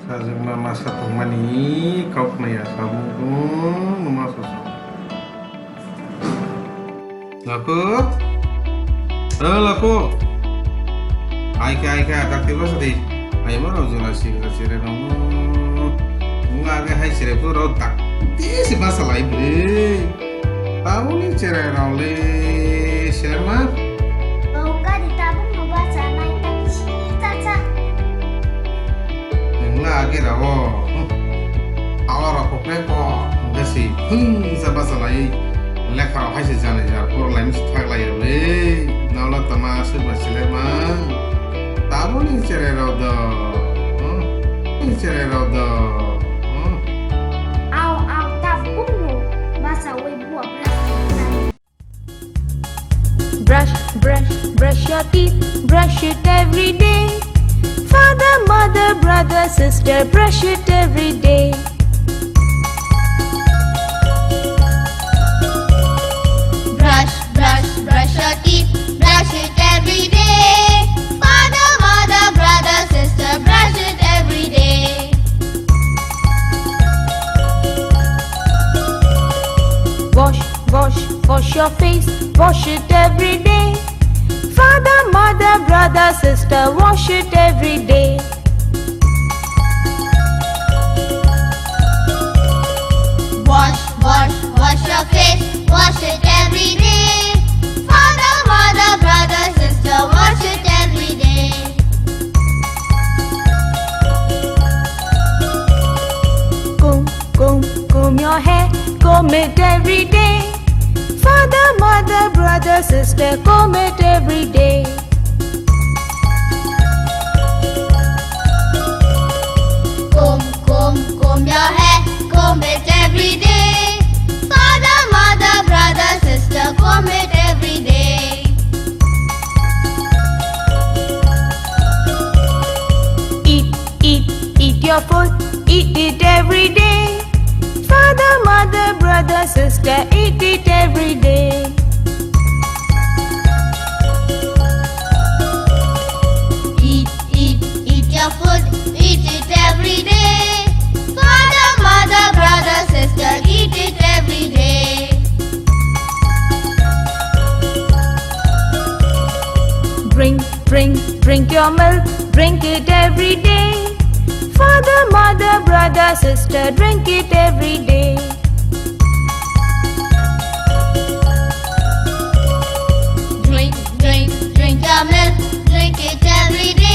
Sajeng mama satu mani kau kena ya kamu mama sosok. Laku, laku. Aika tak tiba sedih. Ayo mana ujulah sih kasih kamu. Bunga agak hai sih itu rau tak. Ti si masalah ibu. Tahu nih cerai rau le Sherma. Bongga ditabung membaca naik taksi caca. Lagi rau. Awal aku keko. Enggak sih. Sa masalah ini. Lekha hai sih jangan ya. Pura lain mesti tak lagi le. Naulah tamasuk masih lemah. Tahu nih cerai rau dah. Nih cerai rau dah. Au tabung lo masa we buat Brush your teeth, brush it every day. Father, mother, brother, sister, brush it every day. Brush your teeth, brush it every day. Father, mother, brother, sister, brush it every day. Wash your face, wash it every day. Father, mother, brother, sister, wash it every day. Wash your face, wash it every day. Father, mother, brother, sister, wash it every day. Comb your hair, comb it every day. Father, mother, brother, sister, comb it every day. Comb your hair, comb it every day. Father, mother, brother, sister, comb it every day. Eat your food, eat it every day. Father, mother, brother, sister, eat it every day. Eat your food, eat it every day. Father, mother, brother, sister, eat it every day. Drink your milk, drink it every day. Father, mother, brother, sister, drink it every day. Drink your milk, drink it every day.